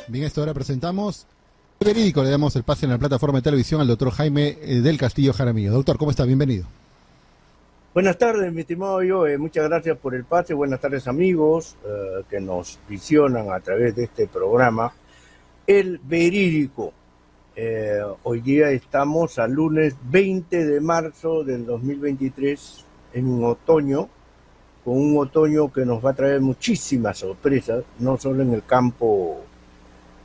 Bien, esto ahora presentamos Verídico. Le damos el pase en la plataforma de televisión al doctor Jaime del Castillo Jaramillo. Doctor, ¿cómo está? Bienvenido. Buenas tardes, mi estimado Joe. Muchas gracias por el pase. Buenas tardes, amigos que nos visionan a través de este programa. El Verídico. Hoy día estamos al lunes 20 de marzo del 2023, en un otoño, con un otoño que nos va a traer muchísimas sorpresas, no solo en el campo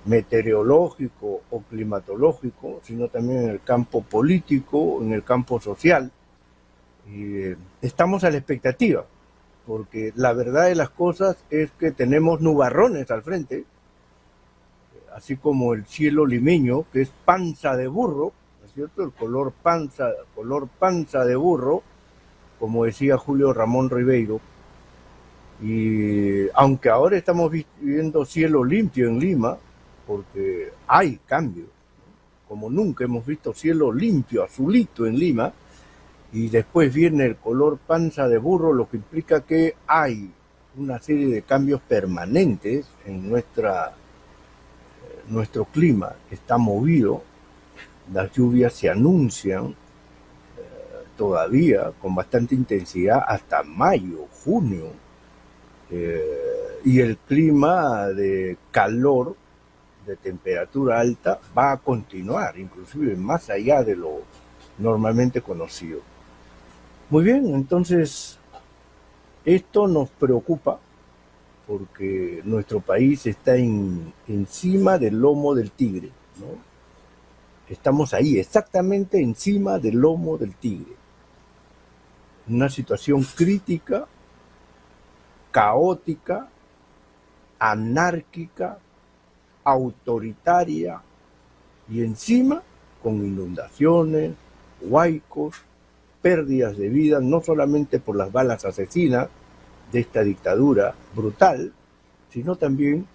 meteorológico o climatológico, sino también en el campo político, en el campo social. Y estamos a la expectativa, porque la verdad de las cosas es que tenemos nubarrones al frente, así como el cielo limeño, que es panza de burro, ¿no es cierto? El color panza de burro, como decía Julio Ramón Ribeiro. Y aunque ahora estamos viviendo cielo limpio en Lima, porque hay cambios, ¿no? Como nunca hemos visto cielo limpio, azulito en Lima, y después viene el color panza de burro, lo que implica que hay una serie de cambios permanentes en nuestro clima. Está movido, las lluvias se anuncian todavía con bastante intensidad hasta mayo, junio, y el clima de calor, de temperatura alta, va a continuar, inclusive más allá de lo normalmente conocido. Muy bien, entonces esto nos preocupa porque nuestro país está encima del lomo del tigre, ¿no? Estamos ahí, exactamente encima del lomo del tigre. Una situación crítica, caótica, anárquica, autoritaria y encima con inundaciones, huaicos, pérdidas de vida, no solamente por las balas asesinas de esta dictadura brutal, sino también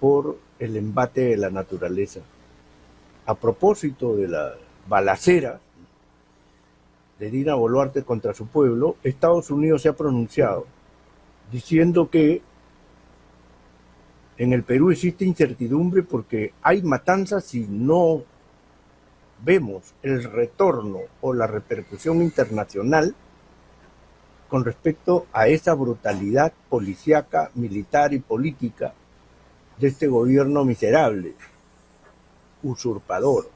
por el embate de la naturaleza. A propósito de las balaceras de Dina Boluarte contra su pueblo, Estados Unidos se ha pronunciado diciendo que en el Perú existe incertidumbre porque hay matanzas si no vemos el retorno o la repercusión internacional con respecto a esa brutalidad policíaca, militar y política de este gobierno miserable, usurpador.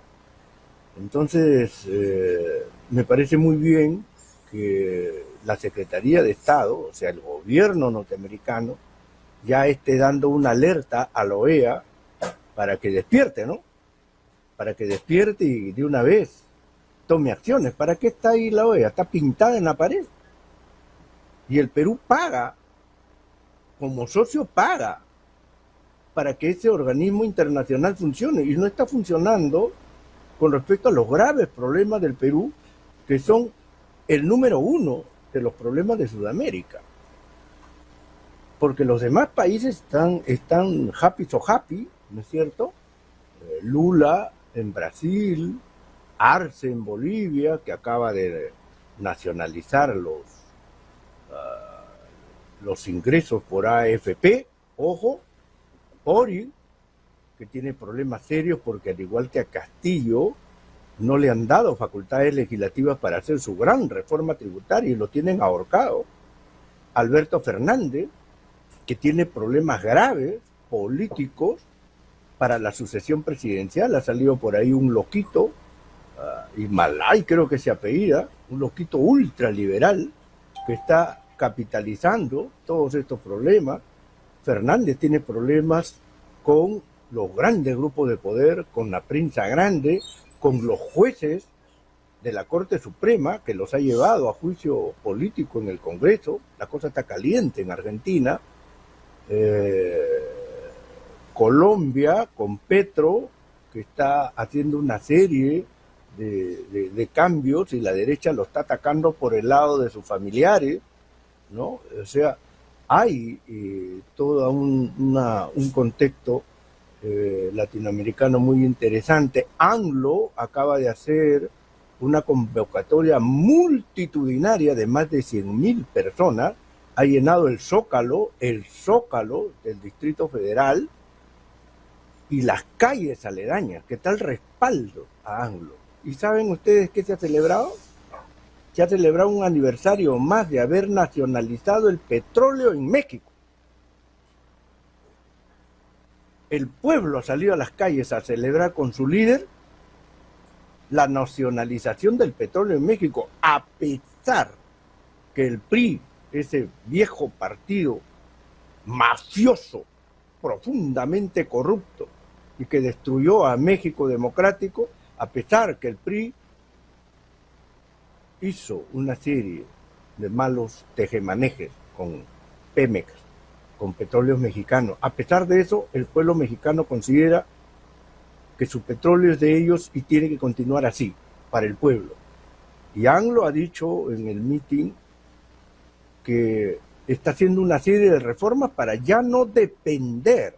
Entonces, me parece muy bien que la Secretaría de Estado, o sea, el gobierno norteamericano, ya esté dando una alerta a la OEA para que despierte, ¿no? Para que despierte y de una vez tome acciones. ¿Para qué está ahí la OEA? Está pintada en la pared. Y el Perú paga, como socio paga, para que ese organismo internacional funcione. Y no está funcionando con respecto a los graves problemas del Perú, que son el número uno de los problemas de Sudamérica. Porque los demás países están happy so happy, ¿no es cierto? Lula en Brasil, Arce en Bolivia, que acaba de nacionalizar los ingresos por AFP, ojo, Ori, que tiene problemas serios porque al igual que a Castillo, no le han dado facultades legislativas para hacer su gran reforma tributaria y lo tienen ahorcado. Alberto Fernández, que tiene problemas graves políticos para la sucesión presidencial, ha salido por ahí un loquito, Himalay creo que se apellida, un loquito ultraliberal que está capitalizando todos estos problemas. Fernández tiene problemas con los grandes grupos de poder, con la prensa grande, con los jueces de la Corte Suprema, que los ha llevado a juicio político en el Congreso. La cosa está caliente en Argentina. Colombia, con Petro, que está haciendo una serie de cambios y la derecha lo está atacando por el lado de sus familiares, ¿no? O sea, hay todo un contexto latinoamericano muy interesante. AMLO acaba de hacer una convocatoria multitudinaria de más de 100.000 personas, ha llenado el Zócalo del Distrito Federal y las calles aledañas, que está el respaldo a AMLO. ¿Y saben ustedes qué se ha celebrado? Se ha celebrado un aniversario más de haber nacionalizado el petróleo en México. El pueblo ha salido a las calles a celebrar con su líder la nacionalización del petróleo en México, a pesar que el PRI, ese viejo partido mafioso, profundamente corrupto y que destruyó a México democrático, a pesar que el PRI hizo una serie de malos tejemanejes con Pemex, con petróleos mexicanos. A pesar de eso, el pueblo mexicano considera que su petróleo es de ellos y tiene que continuar así, para el pueblo. Y AMLO ha dicho en el meeting que está haciendo una serie de reformas para ya no depender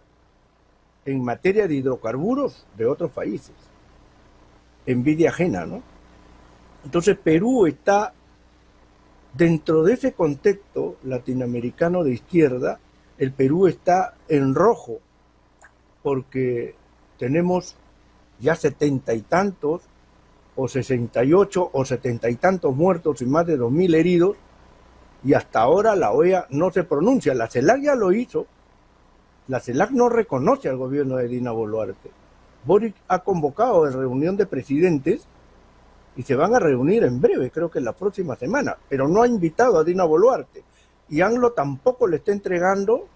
en materia de hidrocarburos de otros países. Envidia ajena, ¿no? Entonces Perú está dentro de ese contexto latinoamericano de izquierda. El Perú está en rojo porque tenemos ya 70 y tantos o 68 o 70 y tantos muertos y más de 2.000 heridos, y hasta ahora la OEA no se pronuncia. La CELAC ya lo hizo. La CELAC no reconoce al gobierno de Dina Boluarte. Boric ha convocado a reunión de presidentes y se van a reunir en breve, creo que la próxima semana, pero no ha invitado a Dina Boluarte. Y AMLO tampoco le está entregando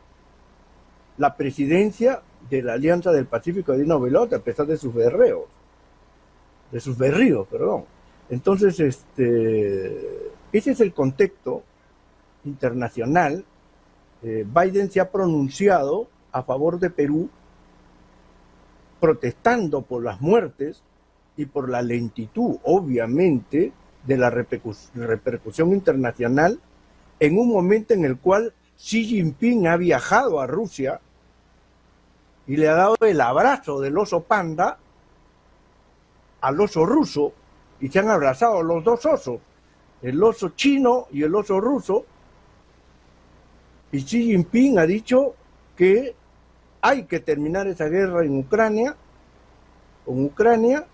la presidencia de la Alianza del Pacífico de Dina Boluarte, a pesar de sus berríos. Entonces, ese es el contexto internacional. Biden se ha pronunciado a favor de Perú, protestando por las muertes y por la lentitud, obviamente, de la repercusión internacional en un momento en el cual Xi Jinping ha viajado a Rusia y le ha dado el abrazo del oso panda al oso ruso, y se han abrazado los dos osos, el oso chino y el oso ruso, y Xi Jinping ha dicho que hay que terminar esa guerra en Ucrania, con Ucrania,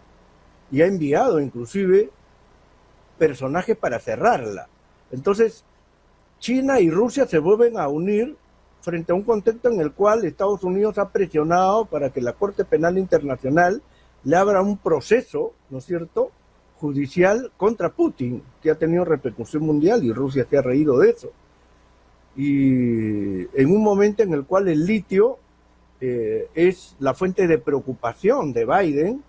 y ha enviado inclusive personajes para cerrarla. Entonces, China y Rusia se vuelven a unir frente a un contexto en el cual Estados Unidos ha presionado para que la Corte Penal Internacional le abra un proceso, ¿no es cierto?, judicial contra Putin, que ha tenido repercusión mundial, y Rusia se ha reído de eso. Y en un momento en el cual el litio es la fuente de preocupación de Biden,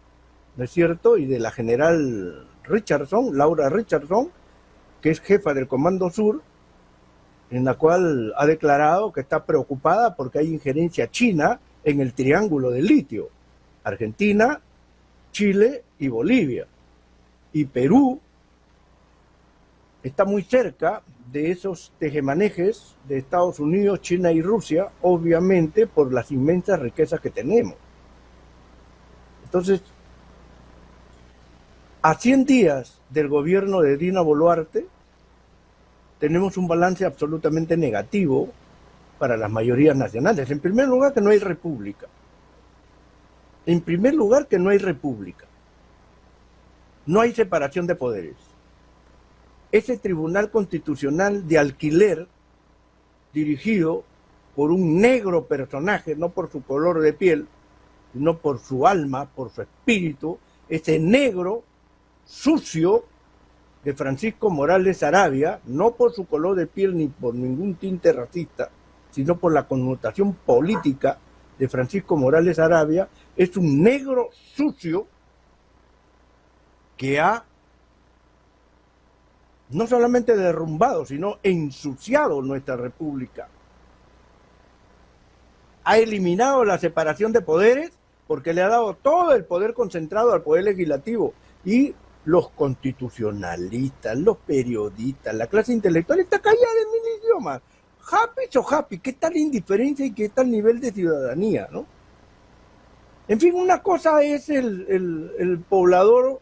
¿no es cierto?, y de la general Richardson, Laura Richardson, que es jefa del Comando Sur, en la cual ha declarado que está preocupada porque hay injerencia china en el triángulo del litio: Argentina, Chile y Bolivia. Y Perú está muy cerca de esos tejemanejes de Estados Unidos, China y Rusia, obviamente por las inmensas riquezas que tenemos. Entonces, a 100 días del gobierno de Dina Boluarte, tenemos un balance absolutamente negativo para las mayorías nacionales. En primer lugar, que no hay república. No hay separación de poderes. Ese tribunal constitucional de alquiler, dirigido por un negro personaje, no por su color de piel, sino por su alma, por su espíritu, ese negro sucio de Francisco Morales Sarabia, no por su color de piel ni por ningún tinte racista, sino por la connotación política de Francisco Morales Sarabia, es un negro sucio que ha no solamente derrumbado, sino ensuciado nuestra república. Ha eliminado la separación de poderes porque le ha dado todo el poder concentrado al poder legislativo. Y los constitucionalistas, los periodistas, la clase intelectual está callada en mil idiomas. Happy o happy, qué tal indiferencia y qué tal nivel de ciudadanía, ¿no? En fin, una cosa es el poblador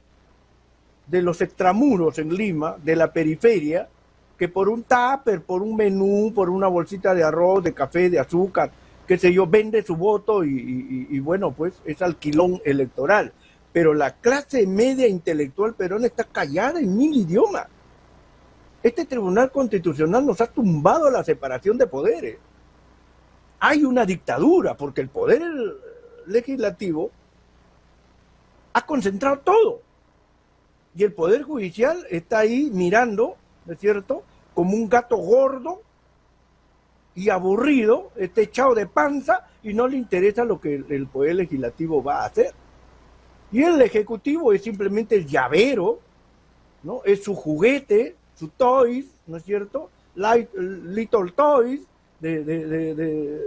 de los extramuros en Lima, de la periferia, que por un tupper, por un menú, por una bolsita de arroz, de café, de azúcar, qué sé yo, vende su voto y bueno, pues es alquilón electoral. Pero la clase media intelectual peruana está callada en mil idiomas. Este Tribunal Constitucional nos ha tumbado la separación de poderes. Hay una dictadura, porque el poder legislativo ha concentrado todo. Y el poder judicial está ahí mirando, ¿no es cierto?, como un gato gordo y aburrido, está echado de panza y no le interesa lo que el poder legislativo va a hacer. Y el ejecutivo es simplemente el llavero, ¿no? Es su juguete, su toys, ¿no es cierto? Little toys de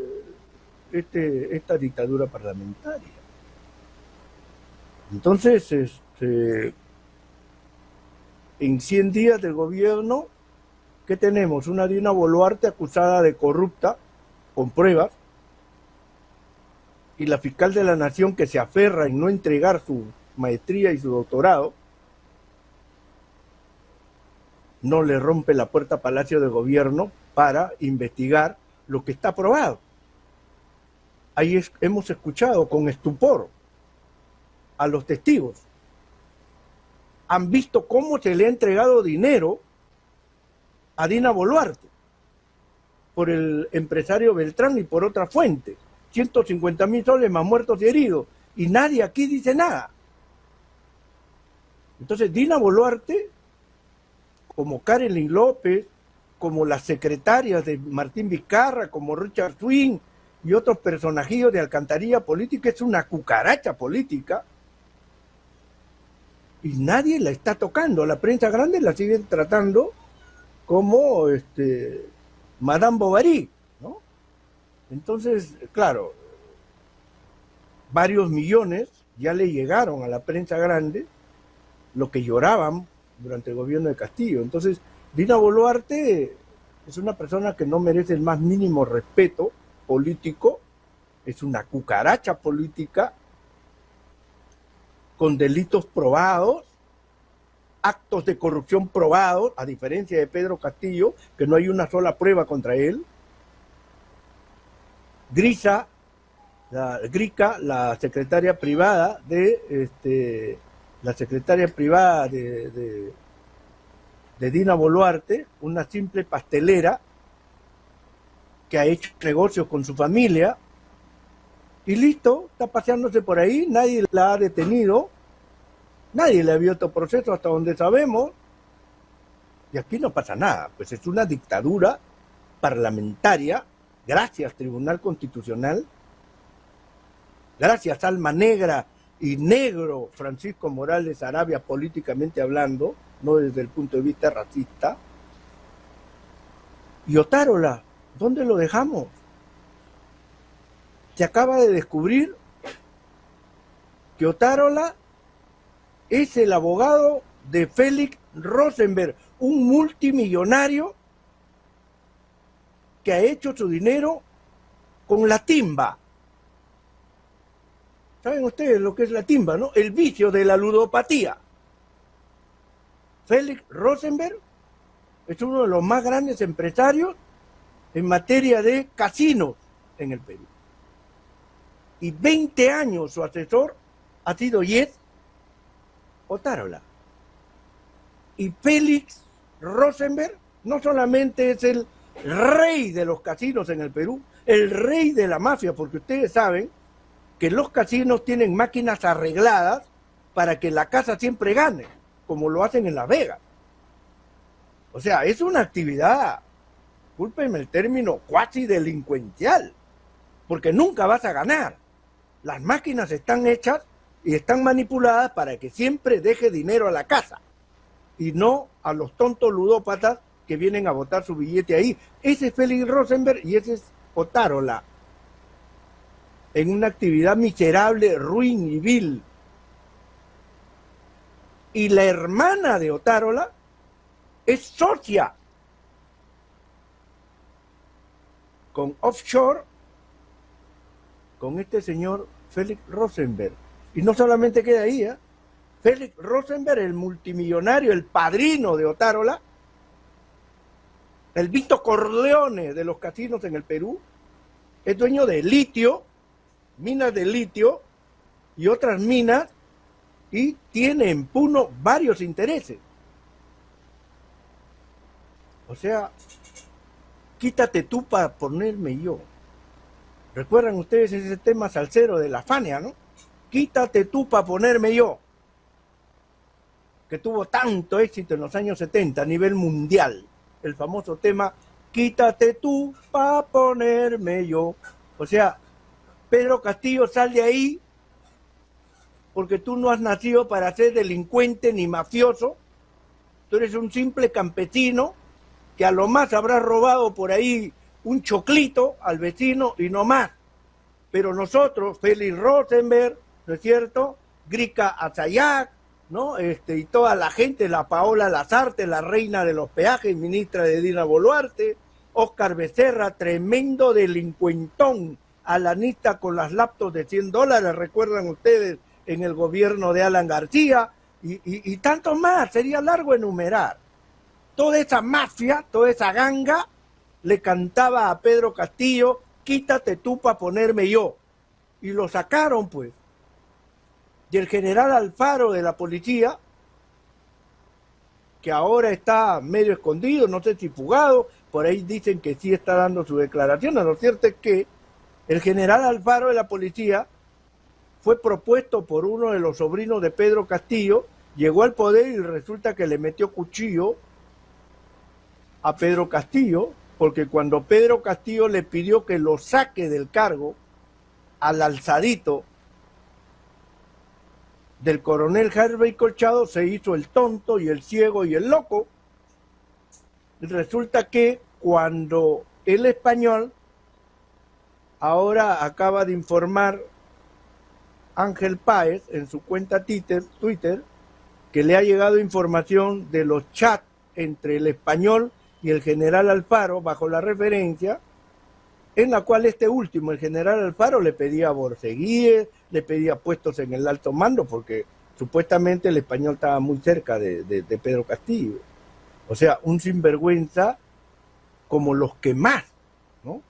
esta dictadura parlamentaria. Entonces, en 100 días del gobierno, ¿qué tenemos? Una Dina Boluarte acusada de corrupta, con pruebas, y la fiscal de la Nación que se aferra en no entregar su maestría y su doctorado, no le rompe la puerta a Palacio de Gobierno para investigar lo que está aprobado. Ahí hemos escuchado con estupor a los testigos. Han visto cómo se le ha entregado dinero a Dina Boluarte por el empresario Beltrán y por otra fuente. 150.000 soles más muertos y heridos. Y nadie aquí dice nada. Entonces Dina Boluarte, como Karelyn López, como las secretarias de Martín Vizcarra, como Richard Swing y otros personajillos de alcantarilla política, es una cucaracha política y nadie la está tocando. La prensa grande la sigue tratando como Madame Bovary, ¿no? Entonces, claro, varios millones ya le llegaron a la prensa grande, lo que lloraban durante el gobierno de Castillo. Entonces, Dina Boluarte es una persona que no merece el más mínimo respeto político, es una cucaracha política con delitos probados, actos de corrupción probados, a diferencia de Pedro Castillo, que no hay una sola prueba contra él. Grica, la secretaria privada de Dina Boluarte, una simple pastelera que ha hecho negocios con su familia y listo, está paseándose por ahí, nadie la ha detenido, nadie le ha abierto proceso hasta donde sabemos y aquí no pasa nada, pues es una dictadura parlamentaria. Gracias Tribunal Constitucional, gracias Alma Negra y negro Francisco Morales Arabia políticamente hablando, no desde el punto de vista racista. Y Otárola, ¿dónde lo dejamos? Se acaba de descubrir que Otárola es el abogado de Félix Rosenberg, un multimillonario que ha hecho su dinero con la timba. ¿Saben ustedes lo que es la timba, no? El vicio de la ludopatía. Félix Rosenberg es uno de los más grandes empresarios en materia de casinos en el Perú. Y 20 años su asesor ha sido Yes Otárola. Y Félix Rosenberg no solamente es el rey de los casinos en el Perú, el rey de la mafia, porque ustedes saben que los casinos tienen máquinas arregladas para que la casa siempre gane, como lo hacen en Las Vegas. O sea, es una actividad, discúlpenme el término, cuasi delincuencial, porque nunca vas a ganar. Las máquinas están hechas y están manipuladas para que siempre deje dinero a la casa y no a los tontos ludópatas que vienen a botar su billete ahí. Ese es Félix Rosenberg y ese es Otárola. en una actividad miserable, ruin y vil. Y la hermana de Otárola es socia con offshore con este señor Félix Rosenberg. Y no solamente queda ahí, ¿eh? Félix Rosenberg, el multimillonario, el padrino de Otárola, el Vito Corleone de los casinos en el Perú, es dueño de litio, minas de litio y otras minas, y tiene en Puno varios intereses. O sea, quítate tú para ponerme yo. ¿Recuerdan ustedes ese tema salsero de la Fania, no? Quítate tú para ponerme yo, que tuvo tanto éxito en los años 70 a nivel mundial, el famoso tema quítate tú para ponerme yo. O sea, Pedro Castillo, sal de ahí, porque tú no has nacido para ser delincuente ni mafioso, tú eres un simple campesino que a lo más habrás robado por ahí un choclito al vecino y no más. Pero nosotros, Félix Rosenberg, ¿no es cierto?, Grica Atzayac, ¿no? Y toda la gente, la Paola Lazarte, la reina de los peajes, ministra de Dina Boluarte, Oscar Becerra, tremendo delincuentón, alanista con las laptops de $100, recuerdan ustedes, en el gobierno de Alan García, y tanto más, sería largo enumerar. Toda esa mafia, toda esa ganga, le cantaba a Pedro Castillo, quítate tú para ponerme yo. Y lo sacaron, pues. Y el general Alfaro de la policía, que ahora está medio escondido, no sé si fugado, por ahí dicen que sí está dando su declaración. Lo cierto es que el general Alfaro de la policía fue propuesto por uno de los sobrinos de Pedro Castillo, llegó al poder y resulta que le metió cuchillo a Pedro Castillo, porque cuando Pedro Castillo le pidió que lo saque del cargo al alzadito del coronel Harvey Colchado, se hizo el tonto y el ciego y el loco. Y resulta que cuando el español, ahora acaba de informar Ángel Páez en su cuenta Twitter, que le ha llegado información de los chats entre el español y el general Alfaro, bajo la referencia, en la cual este último, el general Alfaro, le pedía borceguíes, le pedía puestos en el alto mando, porque supuestamente el español estaba muy cerca de Pedro Castillo. O sea, un sinvergüenza como los que más, ¿no?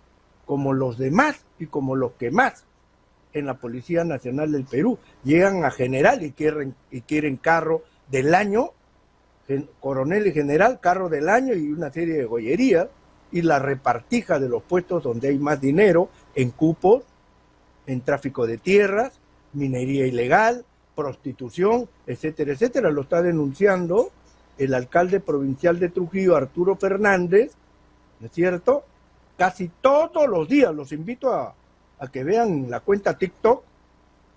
Como los demás y como los que más en la Policía Nacional del Perú. Llegan a general y quieren carro del año, coronel y general, carro del año y una serie de joyerías, y la repartija de los puestos donde hay más dinero, en cupos, en tráfico de tierras, minería ilegal, prostitución, etcétera, etcétera. Lo está denunciando el alcalde provincial de Trujillo, Arturo Fernández, ¿no es cierto? Casi todos los días. Los invito a que vean la cuenta TikTok,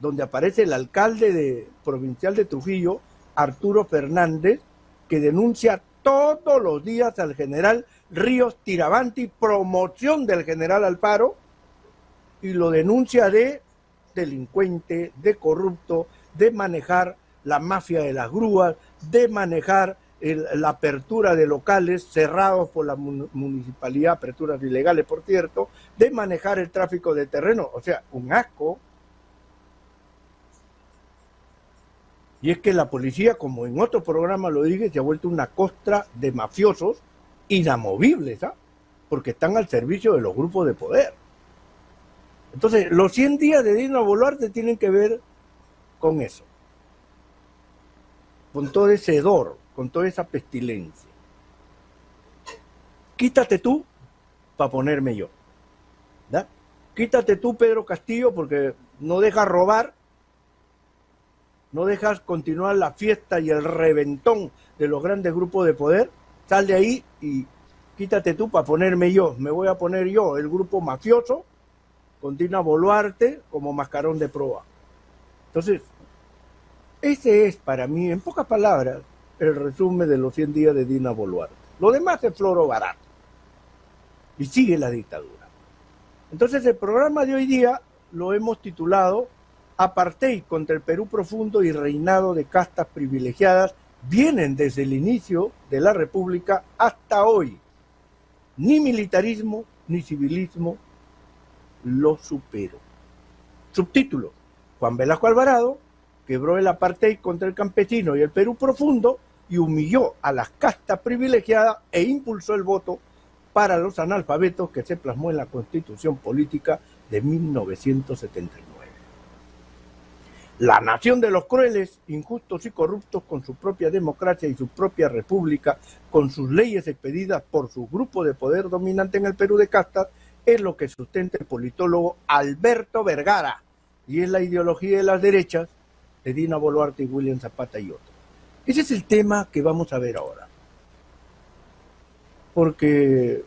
donde aparece el alcalde provincial de Trujillo, Arturo Fernández, que denuncia todos los días al general Ríos Tirabanti, promoción del general Alfaro, y lo denuncia de delincuente, de corrupto, de manejar la mafia de las grúas, de manejar la apertura de locales cerrados por la municipalidad, aperturas ilegales, por cierto, de manejar el tráfico de terreno. O sea, un asco. Y es que la policía, como en otro programa lo dije, se ha vuelto una costra de mafiosos inamovibles, ¿ah? Porque están al servicio de los grupos de poder. Entonces, los 100 días de Dina Boluarte tienen que ver con eso, con todo ese hedor, con toda esa pestilencia. Quítate tú para ponerme yo, ¿verdad? Quítate tú, Pedro Castillo, porque no dejas robar, no dejas continuar la fiesta y el reventón de los grandes grupos de poder. Sal de ahí y quítate tú para ponerme yo. Me voy a poner yo, el grupo mafioso, con Dina Boluarte como mascarón de proa. Entonces, ese es para mí, en pocas palabras, el resumen de los 100 días de Dina Boluarte. Lo demás es floro barato. Y sigue la dictadura. Entonces, el programa de hoy día lo hemos titulado Apartheid contra el Perú profundo y reinado de castas privilegiadas vienen desde el inicio de la República hasta hoy. Ni militarismo ni civilismo lo superó. Subtítulo: Juan Velasco Alvarado quebró el apartheid contra el campesino y el Perú profundo y humilló a las castas privilegiadas e impulsó el voto para los analfabetos que se plasmó en la Constitución Política de 1979. La nación de los crueles, injustos y corruptos, con su propia democracia y su propia república, con sus leyes expedidas por su grupo de poder dominante en el Perú de castas, es lo que sustenta el politólogo Alberto Vergara, y es la ideología de las derechas de Dina Boluarte y William Zapata y otros. Ese es el tema que vamos a ver ahora. Porque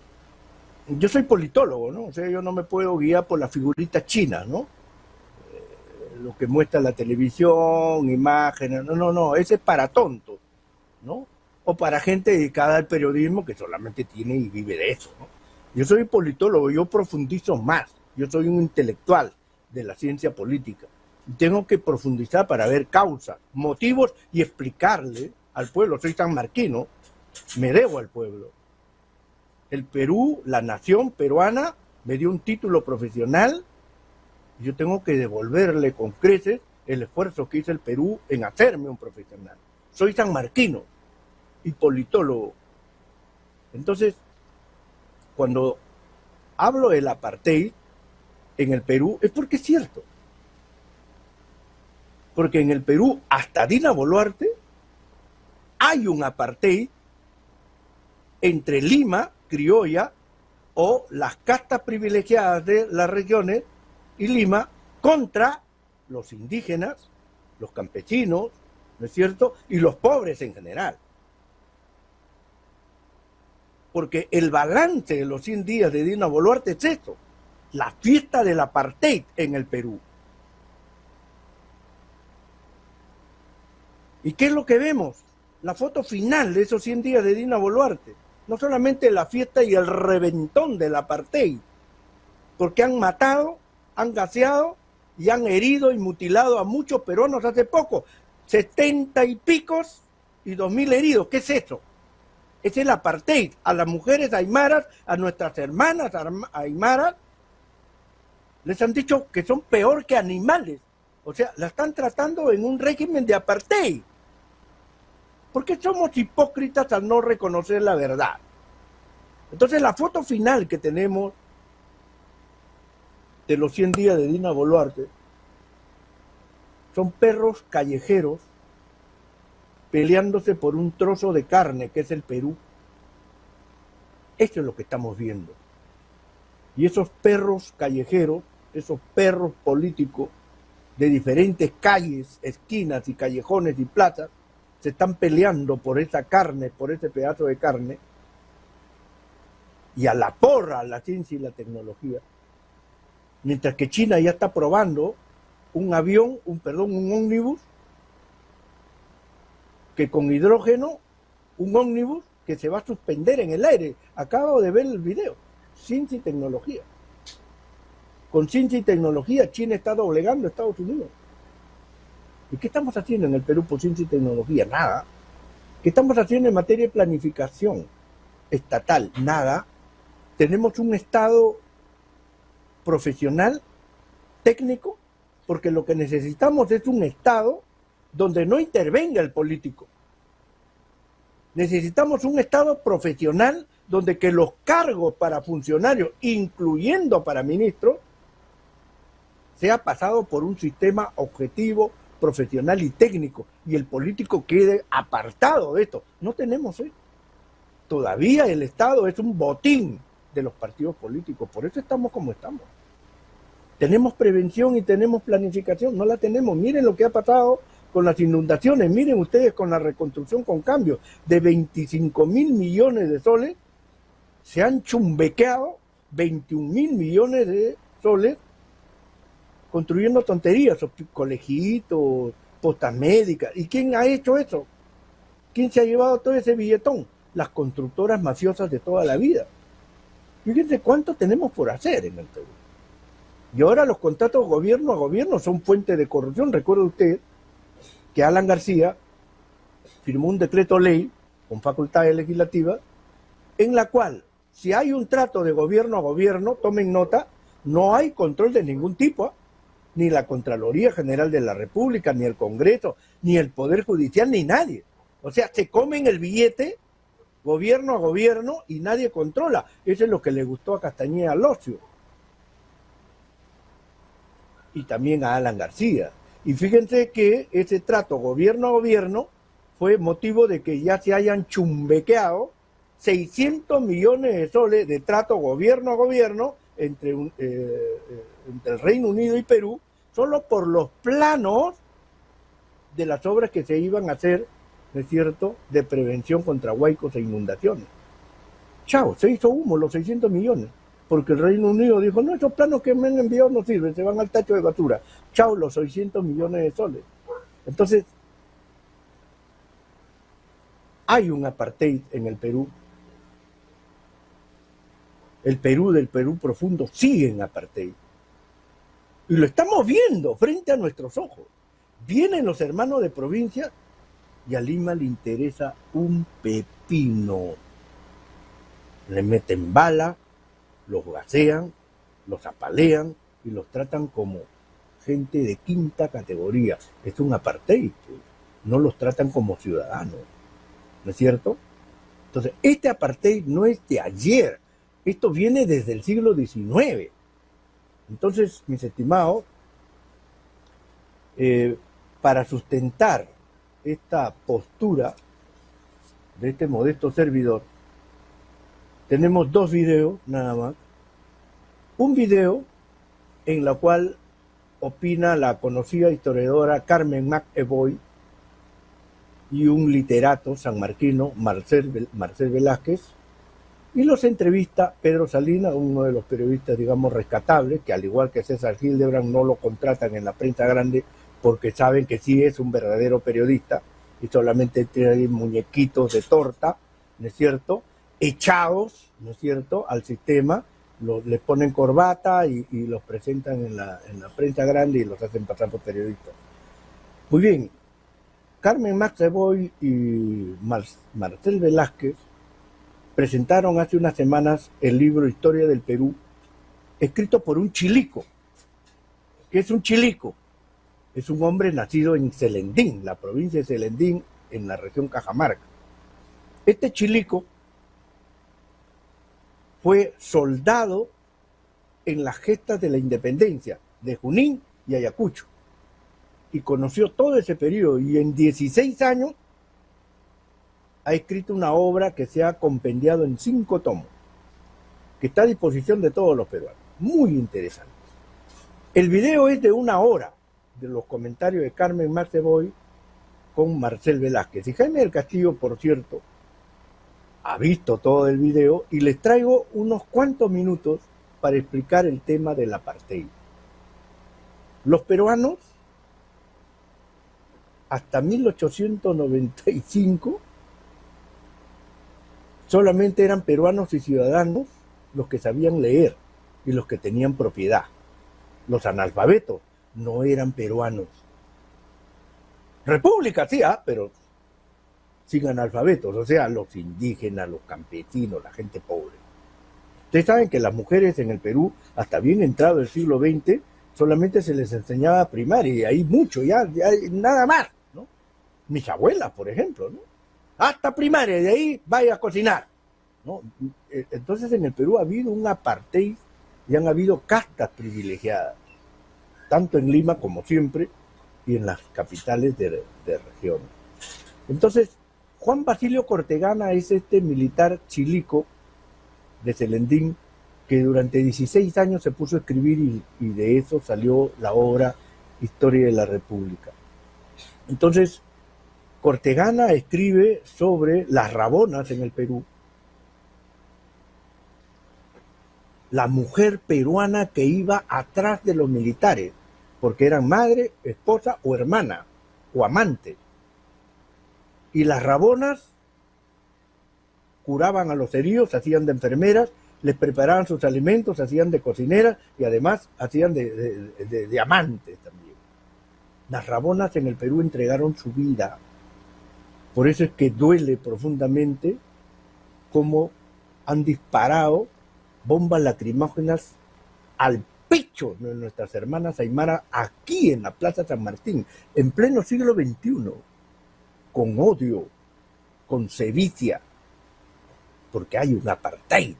yo soy politólogo, ¿no? O sea, yo no me puedo guiar por las figuritas chinas, ¿no? Lo que muestra la televisión, imágenes, no, ese es para tontos, ¿no? O para gente dedicada al periodismo que solamente tiene y vive de eso, ¿no? Yo soy politólogo, yo profundizo más, yo soy un intelectual de la ciencia política. Tengo que profundizar para ver causas, motivos y explicarle al pueblo. Soy sanmarquino, me debo al pueblo. El Perú, la nación peruana, me dio un título profesional. Yo tengo que devolverle con creces el esfuerzo que hizo el Perú en hacerme un profesional. Soy sanmarquino y politólogo. Entonces, cuando hablo del apartheid en el Perú, es porque es cierto. Porque en el Perú, hasta Dina Boluarte, hay un apartheid entre Lima, criolla, o las castas privilegiadas de las regiones, y Lima, contra los indígenas, los campesinos, ¿no es cierto?, y los pobres en general. Porque el balance de los 100 días de Dina Boluarte es eso, la fiesta del apartheid en el Perú. ¿Y qué es lo que vemos? La foto final de esos 100 días de Dina Boluarte. No solamente la fiesta y el reventón del apartheid, porque han matado, han gaseado y han herido y mutilado a muchos peruanos hace poco. 70 y picos y 2.000 heridos. ¿Qué es eso? Es el apartheid. A las mujeres aymaras, a nuestras hermanas aymaras, les han dicho que son peor que animales. O sea, la están tratando en un régimen de apartheid. ¿Por qué somos hipócritas al no reconocer la verdad? Entonces la foto final que tenemos de los 100 días de Dina Boluarte son perros callejeros peleándose por un trozo de carne que es el Perú. Esto es lo que estamos viendo. Y esos perros callejeros, esos perros políticos de diferentes calles, esquinas y callejones y plazas, se están peleando por esa carne, por ese pedazo de carne, y a la porra la ciencia y la tecnología, mientras que China ya está probando un avión, un ómnibus, que con hidrógeno, un ómnibus que se va a suspender en el aire. Acabo de ver el video. Ciencia y tecnología. Con ciencia y tecnología, China está doblegando a Estados Unidos. ¿Y qué estamos haciendo en el Perú por ciencia y tecnología? Nada. ¿Qué estamos haciendo en materia de planificación estatal? Nada. Tenemos un Estado profesional, técnico, porque lo que necesitamos es un Estado donde no intervenga el político. Necesitamos un Estado profesional donde que los cargos para funcionarios, incluyendo para ministros, sea pasado por un sistema objetivo, profesional y técnico, y el político quede apartado de esto. No tenemos eso. Todavía el Estado es un botín de los partidos políticos, por eso estamos como estamos. Tenemos prevención y tenemos planificación, no la tenemos. Miren lo que ha pasado con las inundaciones, miren ustedes con la reconstrucción con cambio, de 25.000 millones de soles, se han chumbequeado 21.000 millones de soles construyendo tonterías, colegitos, postas médicas. ¿Y quién ha hecho eso? ¿Quién se ha llevado todo ese billetón? Las constructoras mafiosas de toda la vida. Fíjense cuánto tenemos por hacer en el Perú. Y ahora los contratos gobierno a gobierno son fuente de corrupción. Recuerda usted que Alan García firmó un decreto ley con facultades legislativas en la cual, si hay un trato de gobierno a gobierno, tomen nota, no hay control de ningún tipo, ¿eh? Ni la Contraloría General de la República, ni el Congreso, ni el Poder Judicial, ni nadie. O sea, se comen el billete gobierno a gobierno y nadie controla. Eso es lo que le gustó a Castañeda Locio y también a Alan García. Y fíjense que ese trato gobierno a gobierno fue motivo de que ya se hayan chumbequeado 600 millones de soles de trato gobierno a gobierno entre el Reino Unido y Perú, solo por los planos de las obras que se iban a hacer, ¿no es cierto?, de prevención contra huaicos e inundaciones. Chao, se hizo humo los 600 millones, porque el Reino Unido dijo, no, esos planos que me han enviado no sirven, se van al tacho de basura. Chao, los 600 millones de soles. Entonces, hay un apartheid en el Perú. El Perú del Perú profundo sigue en apartheid. Y lo estamos viendo frente a nuestros ojos. Vienen los hermanos de provincia y a Lima le interesa un pepino. Le meten bala, los gasean, los apalean y los tratan como gente de quinta categoría. Es un apartheid, pues. No los tratan como ciudadanos, ¿no es cierto? Entonces, este apartheid no es de ayer, esto viene desde el siglo XIX. Entonces, mis estimados, para sustentar esta postura de este modesto servidor, tenemos dos videos nada más. Un video en la cual opina la conocida historiadora Carmen McEvoy y un literato sanmarquino, Marcel Velázquez, y los entrevista Pedro Salinas, uno de los periodistas, digamos, rescatables, que al igual que César Hildebrand no lo contratan en la prensa grande porque saben que sí es un verdadero periodista y solamente tiene muñequitos de torta, ¿no es cierto?, echados, ¿no es cierto?, al sistema, les ponen corbata y los presentan en la prensa grande y los hacen pasar por periodistas. Muy bien, Carmen McEvoy y Marcel Velázquez presentaron hace unas semanas el libro Historia del Perú, escrito por un chilico. ¿Qué es un chilico? Es un hombre nacido en Celendín, la provincia de Celendín, en la región Cajamarca. Este chilico fue soldado en las gestas de la independencia de Junín y Ayacucho y conoció todo ese periodo y en 16 años ha escrito una obra que se ha compendiado en 5 tomos, que está a disposición de todos los peruanos. Muy interesante. El video es de 1 hora, de los comentarios de Carmen McEvoy con Marcel Velázquez. Y Jaime del Castillo, por cierto, ha visto todo el video y les traigo unos cuantos minutos para explicar el tema del apartheid. Los peruanos, hasta 1895, solamente eran peruanos y ciudadanos los que sabían leer y los que tenían propiedad. Los analfabetos no eran peruanos. República sí, pero sin analfabetos, o sea, los indígenas, los campesinos, la gente pobre. Ustedes saben que las mujeres en el Perú, hasta bien entrado el siglo XX, solamente se les enseñaba primaria, y ahí mucho, ya nada más, ¿no? Mis abuelas, por ejemplo, ¿no? Hasta primaria, y de ahí vaya a cocinar, ¿no? Entonces en el Perú ha habido un apartheid y han habido castas privilegiadas, tanto en Lima como siempre, y en las capitales de regiones. Entonces, Juan Basilio Cortegana es este militar chilico de Celendín que durante 16 años se puso a escribir y de eso salió la obra Historia de la República. Entonces, Cortegana escribe sobre las rabonas en el Perú, la mujer peruana que iba atrás de los militares, porque eran madre, esposa o hermana, o amante. Y las rabonas curaban a los heridos, hacían de enfermeras les preparaban sus alimentos, hacían de cocineras y además hacían de amantes también. Las rabonas en el Perú entregaron su vida. Por eso es que duele profundamente cómo han disparado bombas lacrimógenas al pecho de nuestras hermanas aymara aquí en la Plaza San Martín, en pleno siglo XXI, con odio, con sevicia, porque hay un apartheid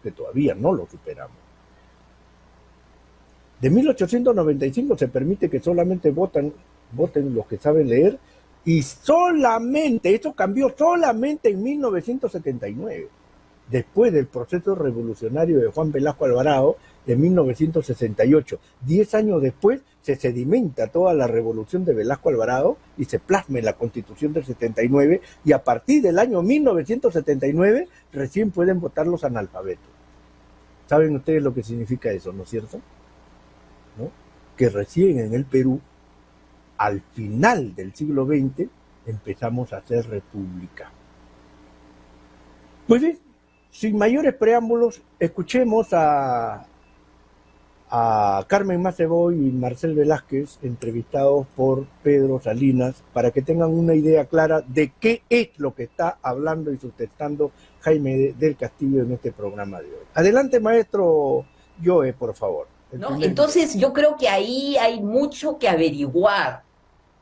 que todavía no lo superamos. De 1895 se permite que solamente voten los que saben leer, y solamente, eso cambió solamente en 1979, después del proceso revolucionario de Juan Velasco Alvarado de 1968. 10 años después se sedimenta toda la revolución de Velasco Alvarado y se plasma en la Constitución del 79, y a partir del año 1979 recién pueden votar los analfabetos. ¿Saben ustedes lo que significa eso, no es cierto? ¿No? Que recién en el Perú, al final del siglo XX, empezamos a hacer república. Pues sí, sin mayores preámbulos, escuchemos a Carmen Maceboy y Marcel Velázquez, entrevistados por Pedro Salinas, para que tengan una idea clara de qué es lo que está hablando y sustentando Jaime del Castillo en este programa de hoy. Adelante, maestro Joe, por favor. ¿No? Entonces yo creo que ahí hay mucho que averiguar,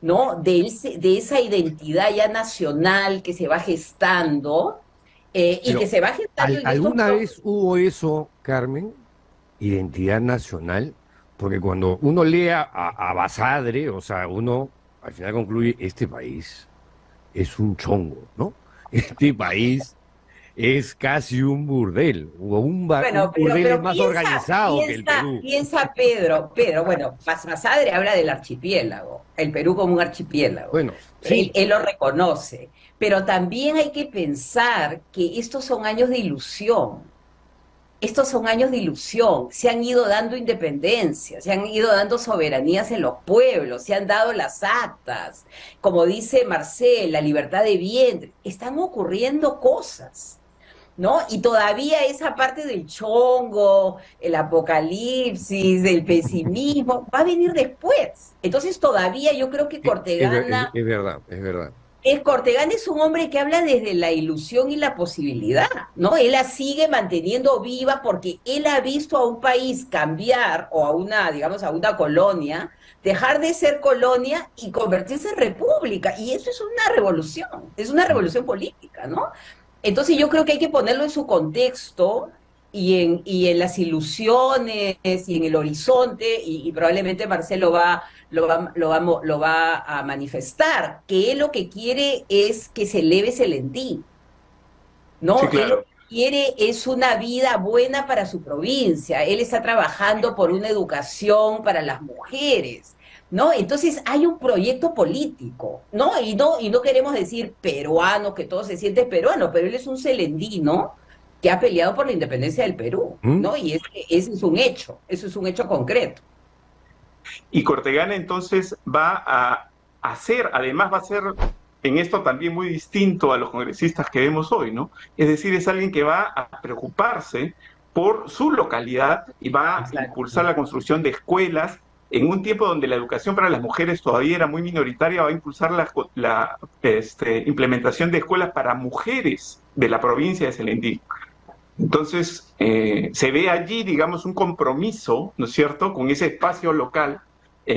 ¿no? De esa identidad ya nacional que se va gestando, y que se va gestando... ¿Alguna vez hubo eso, Carmen? Identidad nacional, porque cuando uno lee a Basadre, o sea, uno al final concluye, este país es un chongo, ¿no? Este país es casi un burdel, o un burdel es más organizado que el Perú. Piensa Pedro, bueno, Basadre habla del archipiélago, el Perú como un archipiélago. Bueno, sí. Él lo reconoce, pero también hay que pensar que estos son años de ilusión. Estos son años de ilusión, se han ido dando independencia, se han ido dando soberanías en los pueblos, se han dado las actas, como dice Marcel, la libertad de vientre, están ocurriendo cosas, ¿no? Y todavía esa parte del chongo, el apocalipsis, del pesimismo, va a venir después. Entonces todavía yo creo que Cortegana... Es verdad, es verdad. Cortegana es un hombre que habla desde la ilusión y la posibilidad, ¿no? Él la sigue manteniendo viva porque él ha visto a un país cambiar, o a una, digamos, a una colonia, dejar de ser colonia y convertirse en república. Y eso es una revolución política, ¿no? Entonces yo creo que hay que ponerlo en su contexto y en las ilusiones y en el horizonte, y probablemente Marcelo lo va a manifestar, que él lo que quiere es que se eleve Selendín, ¿no? Sí, claro. Él lo que quiere es una vida buena para su provincia, él está trabajando por una educación para las mujeres, ¿no? Entonces hay un proyecto político, ¿no? Y no queremos decir peruano, que todo se siente peruano, pero él es un selendino que ha peleado por la independencia del Perú, ¿no? Y ese es un hecho, eso es un hecho concreto. Y Cortegana entonces va a hacer, además va a ser en esto también muy distinto a los congresistas que vemos hoy, ¿no? Es decir, es alguien que va a preocuparse por su localidad y va a impulsar la construcción de escuelas. En un tiempo donde la educación para las mujeres todavía era muy minoritaria, va a impulsar la implementación de escuelas para mujeres de la provincia de Selendín. Entonces, se ve allí, digamos, un compromiso, ¿no es cierto?, con ese espacio local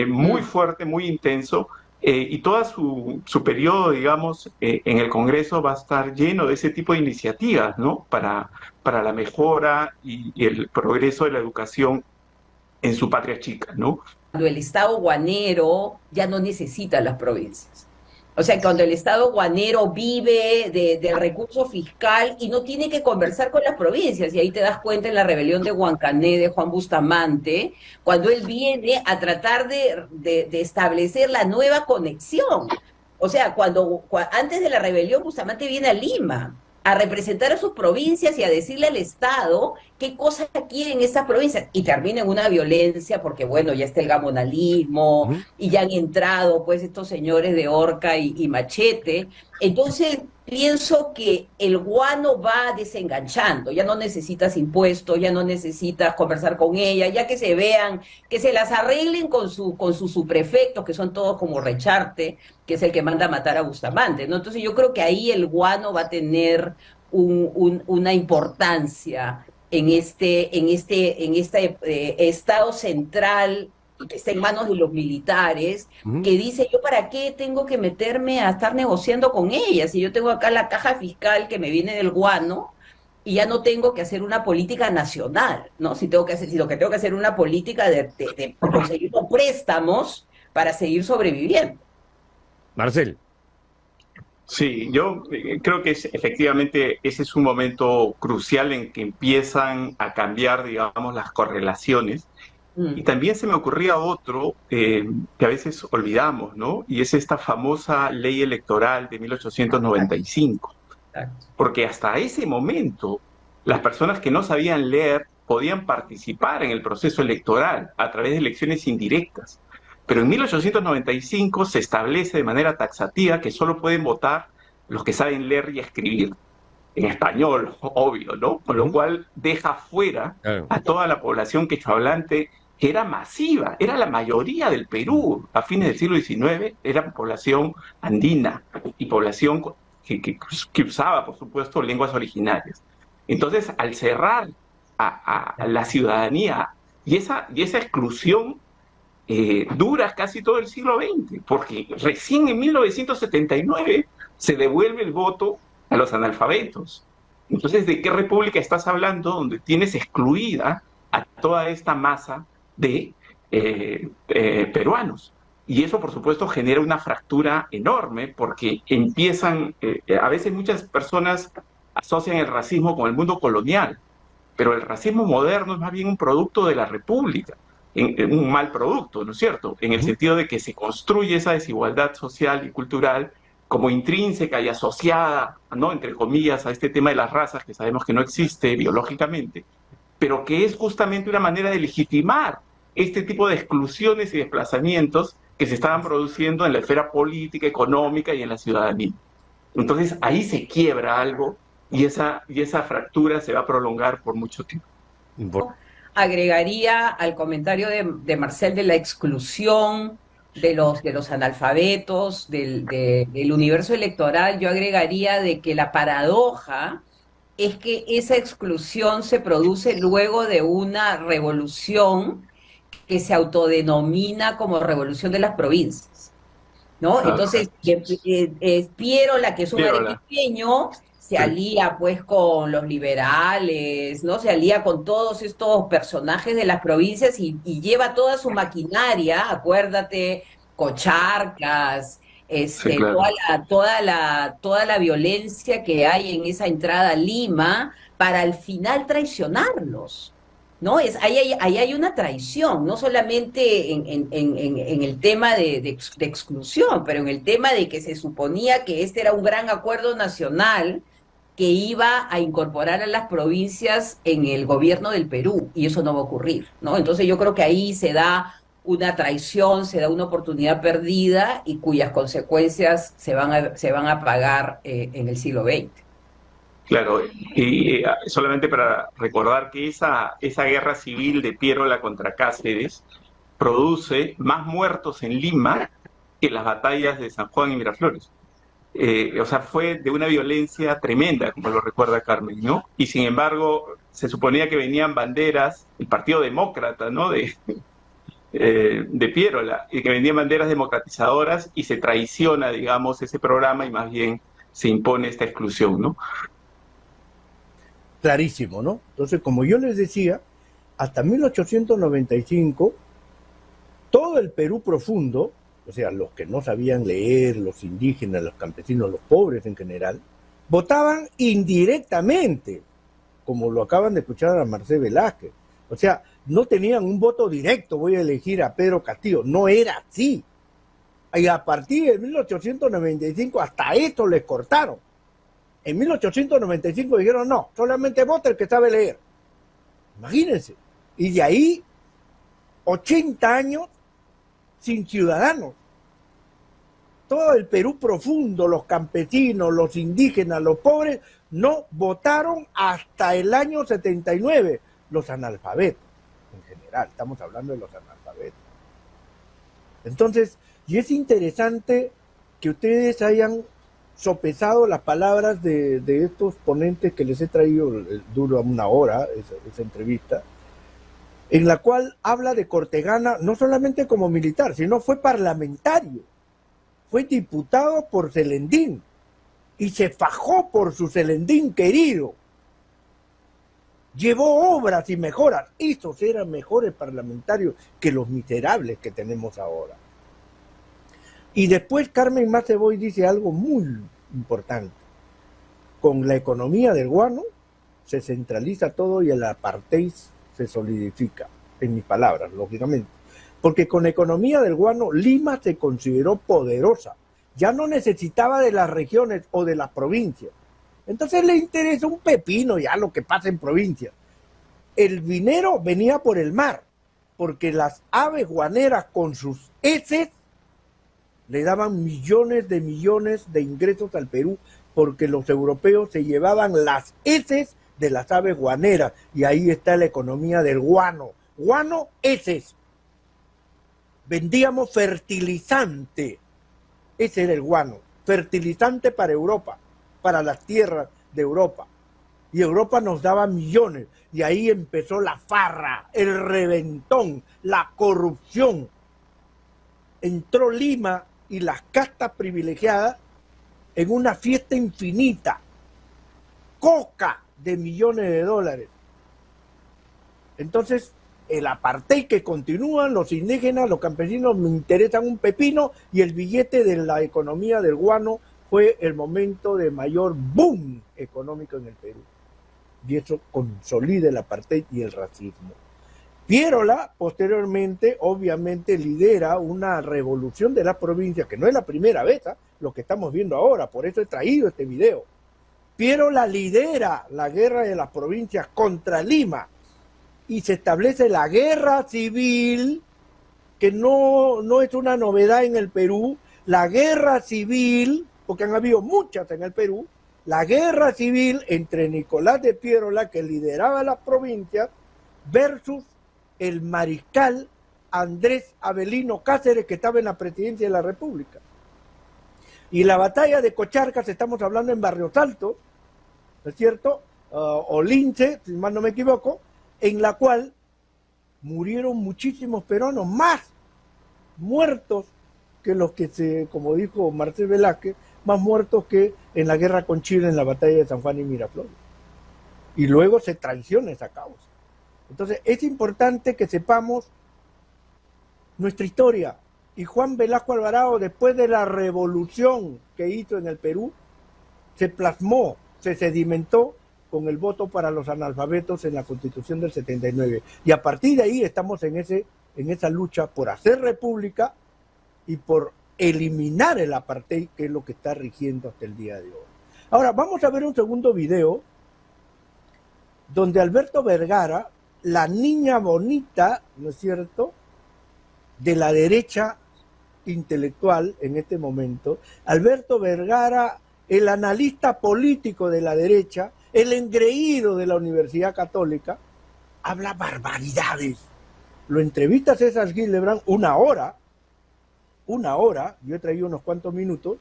muy fuerte, muy intenso, y todo su periodo, digamos, en el Congreso va a estar lleno de ese tipo de iniciativas, ¿no?, para la mejora y el progreso de la educación en su patria chica, ¿no? Cuando el Estado guanero ya no necesita las provincias. O sea, cuando el Estado guanero vive del recurso fiscal y no tiene que conversar con las provincias, y ahí te das cuenta en la rebelión de Huancané de Juan Bustamante, cuando él viene a tratar de establecer la nueva conexión. O sea, antes de la rebelión Bustamante viene a Lima a representar a sus provincias y a decirle al Estado qué cosas quieren esas provincias, y termina en una violencia porque, bueno, ya está el gamonalismo y ya han entrado pues estos señores de horca y machete, Entonces, pienso que el guano va desenganchando, ya no necesitas impuestos, ya no necesitas conversar con ella, ya que se vean, que se las arreglen con sus subprefectos, que son todos como Recharte, que es el que manda a matar a Bustamante, ¿no? Entonces yo creo que ahí el guano va a tener una importancia en este estado central que está en manos de los militares, que dice, yo para qué tengo que meterme a estar negociando con ella, si yo tengo acá la caja fiscal que me viene del guano y ya no tengo que hacer una política nacional, ¿no? Si tengo que hacer, si lo que tengo que hacer una política de conseguir préstamos para seguir sobreviviendo. Marcel. Sí, yo creo que efectivamente ese es un momento crucial en que empiezan a cambiar, digamos, las correlaciones. Y también se me ocurría otro que a veces olvidamos, ¿no? Y es esta famosa ley electoral de 1895. Porque hasta ese momento las personas que no sabían leer podían participar en el proceso electoral a través de elecciones indirectas. Pero en 1895 se establece de manera taxativa que solo pueden votar los que saben leer y escribir. En español, obvio, ¿no? Con lo cual deja fuera a toda la población quechohablante, que era masiva, era la mayoría del Perú a fines del siglo XIX, era población andina y población que usaba, por supuesto, lenguas originarias. Entonces, al cerrar a la ciudadanía y esa exclusión dura casi todo el siglo XX, porque recién en 1979 se devuelve el voto a los analfabetos. Entonces, ¿de qué república estás hablando donde tienes excluida a toda esta masa de peruanos? Y eso, por supuesto, genera una fractura enorme porque empiezan, a veces muchas personas asocian el racismo con el mundo colonial, pero el racismo moderno es más bien un producto de la república, un mal producto, ¿no es cierto? En el sentido de que se construye esa desigualdad social y cultural como intrínseca y asociada, ¿no?, entre comillas, a este tema de las razas, que sabemos que no existe biológicamente, pero que es justamente una manera de legitimar este tipo de exclusiones y desplazamientos que se estaban produciendo en la esfera política, económica y en la ciudadanía. Entonces ahí se quiebra algo y esa fractura se va a prolongar por mucho tiempo. Agregaría al comentario de Marcel de la exclusión de los analfabetos, del universo electoral, yo agregaría de que la paradoja es que esa exclusión se produce luego de una revolución que se autodenomina como Revolución de las Provincias, ¿no? Entonces, Piérola, que es un arequipeño, se alía pues con los liberales, ¿no? Se alía con todos estos personajes de las provincias y lleva toda su maquinaria, acuérdate, Cocharcas, Sí, claro. toda la violencia que hay en esa entrada a Lima, para al final traicionarlos, ¿no? Ahí hay una traición, no solamente en el tema de exclusión, pero en el tema de que se suponía que este era un gran acuerdo nacional que iba a incorporar a las provincias en el gobierno del Perú, y eso no va a ocurrir, ¿no? Entonces yo creo que ahí se da una traición, se da una oportunidad perdida y cuyas consecuencias se van a pagar en el siglo XX. Claro, y solamente para recordar que esa guerra civil de Piérola contra Cáceres produce más muertos en Lima que las batallas de San Juan y Miraflores. O sea, fue de una violencia tremenda, como lo recuerda Carmen, ¿no? Y sin embargo, se suponía que venían banderas, el Partido Demócrata, ¿no?, de Piérola, y que venían banderas democratizadoras y se traiciona, digamos, ese programa y más bien se impone esta exclusión, ¿no? Clarísimo, ¿no? Entonces, como yo les decía, hasta 1895, todo el Perú profundo, o sea, los que no sabían leer, los indígenas, los campesinos, los pobres en general, votaban indirectamente, como lo acaban de escuchar a Marcel Velázquez. O sea, no tenían un voto directo, voy a elegir a Pedro Castillo, no era así. Y a partir de 1895 hasta esto les cortaron. En 1895 dijeron, no, solamente vota el que sabe leer. Imagínense. Y de ahí, 80 años sin ciudadanos. todo el Perú profundo, los campesinos, los indígenas, los pobres, no votaron hasta el año 79, los analfabetos, en general, estamos hablando de los analfabetos. Entonces, y es interesante que ustedes hayan sopesado las palabras de estos ponentes que les he traído, dura una hora esa entrevista, en la cual habla de Cortegana no solamente como militar, sino fue parlamentario, fue diputado por Celendín y se fajó por su Celendín querido. Llevó obras y mejoras. Esos eran mejores parlamentarios que los miserables que tenemos ahora. Y después Carmen Maceboy dice algo muy importante. Con la economía del guano se centraliza todo y el apartheid se solidifica, en mis palabras, lógicamente. Porque con la economía del guano, Lima se consideró poderosa. Ya no necesitaba de las regiones o de las provincias. Entonces le interesa un pepino ya lo que pasa en provincias. El dinero venía por el mar, porque las aves guaneras con sus heces le daban millones de ingresos al Perú, porque los europeos se llevaban las heces de las aves guaneras, y ahí está la economía del guano. Guano, heces. Vendíamos fertilizante, ese era el guano, fertilizante para Europa, para las tierras de Europa. Y Europa nos daba millones, y ahí empezó la farra, el reventón, la corrupción. Entró Lima y las castas privilegiadas en una fiesta infinita, coca de millones de dólares. Entonces, el apartheid que continúan, los indígenas, los campesinos, me interesan un pepino, y el billete de la economía del guano fue el momento de mayor boom económico en el Perú. Y eso consolida el apartheid y el racismo. Piérola, posteriormente, obviamente, lidera una revolución de las provincias, que no es la primera vez, lo que estamos viendo ahora, por eso he traído este video. Piérola lidera la guerra de las provincias contra Lima, y se establece la guerra civil, que no es una novedad en el Perú, la guerra civil, porque han habido muchas en el Perú, la guerra civil entre Nicolás de Piérola, que lideraba las provincias, versus el mariscal Andrés Avelino Cáceres, que estaba en la presidencia de la República. Y la batalla de Cocharcas, estamos hablando en Barrios Altos, ¿no es cierto? O Lince, si mal no me equivoco, en la cual murieron muchísimos peruanos, más muertos que los que como dijo Marcel Velázquez, más muertos que en la guerra con Chile en la batalla de San Juan y Miraflores. Y luego se traiciona esa causa. Entonces es importante que sepamos nuestra historia. Y Juan Velasco Alvarado, después de la revolución que hizo en el Perú, se plasmó, se sedimentó con el voto para los analfabetos en la Constitución del 79. Y a partir de ahí estamos en esa lucha por hacer república y por eliminar el apartheid, que es lo que está rigiendo hasta el día de hoy. Ahora, vamos a ver un segundo video donde Alberto Vergara, la niña bonita, ¿no es cierto?, de la derecha intelectual en este momento, Alberto Vergara, el analista político de la derecha, el engreído de la Universidad Católica, habla barbaridades. Lo entrevista César Gillibrand una hora, yo he traído unos cuantos minutos,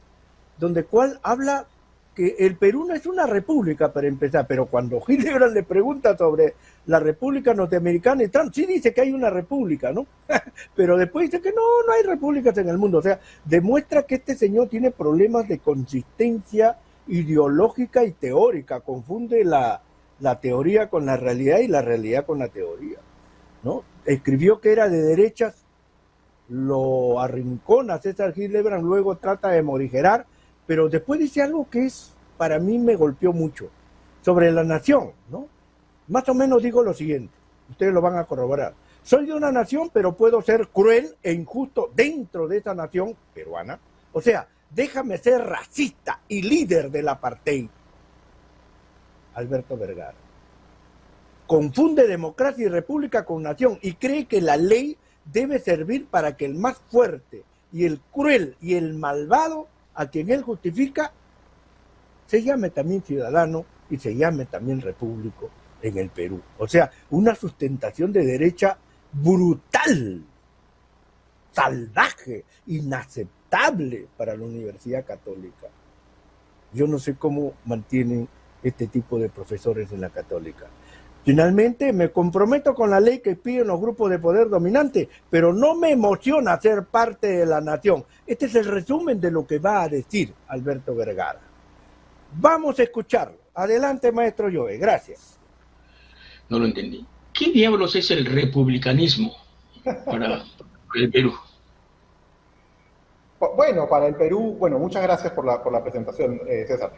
donde cual habla que el Perú no es una república para empezar, pero cuando Gillibrand le pregunta sobre la República Norteamericana, y Trump sí dice que hay una república, ¿no? Pero después dice que no hay repúblicas en el mundo. O sea, demuestra que este señor tiene problemas de consistencia ideológica y teórica, confunde la teoría con la realidad y la realidad con la teoría, ¿no? Escribió que era de derechas, lo arrincona César Gillibrand, luego trata de morigerar, pero después dice algo que para mí me golpeó mucho, sobre la nación, ¿no? Más o menos digo lo siguiente, ustedes lo van a corroborar. Soy de una nación, pero puedo ser cruel e injusto dentro de esa nación peruana. O sea, déjame ser racista y líder del apartheid. Alberto Vergara. Confunde democracia y república con nación y cree que la ley debe servir para que el más fuerte, y el cruel y el malvado a quien él justifica se llame también ciudadano y se llame también repúblico en el Perú. O sea, una sustentación de derecha brutal, salvaje, inaceptable para la Universidad Católica. Yo no sé cómo mantienen este tipo de profesores en la Católica. Finalmente, me comprometo con la ley que piden los grupos de poder dominante, pero no me emociona ser parte de la nación. Este es el resumen de lo que va a decir Alberto Vergara. Vamos a escucharlo. Adelante, maestro Joe. Gracias. No lo entendí. ¿Qué diablos es el republicanismo para el Perú? Bueno, para el Perú, bueno, muchas gracias por la presentación, César.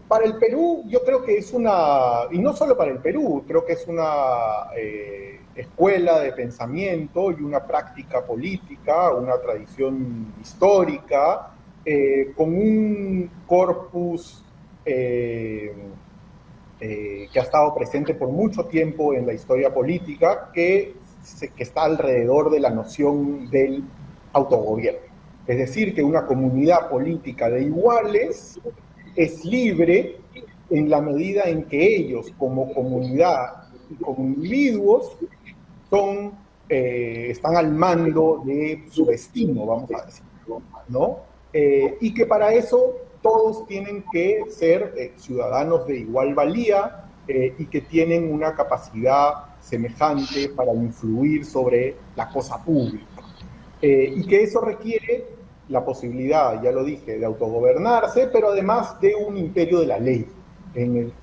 Para el Perú, yo creo que es una, y no solo para el Perú, creo que es una escuela de pensamiento y una práctica política, una tradición histórica, con un corpus que ha estado presente por mucho tiempo en la historia política, que está alrededor de la noción del autogobierno. Es decir, que una comunidad política de iguales es libre en la medida en que ellos, como comunidad y como individuos, están al mando de su destino, vamos a decir, ¿no? Y que para eso todos tienen que ser ciudadanos de igual valía y que tienen una capacidad semejante para influir sobre la cosa pública. Y que eso requiere la posibilidad, ya lo dije, de autogobernarse, pero además de un imperio de la ley,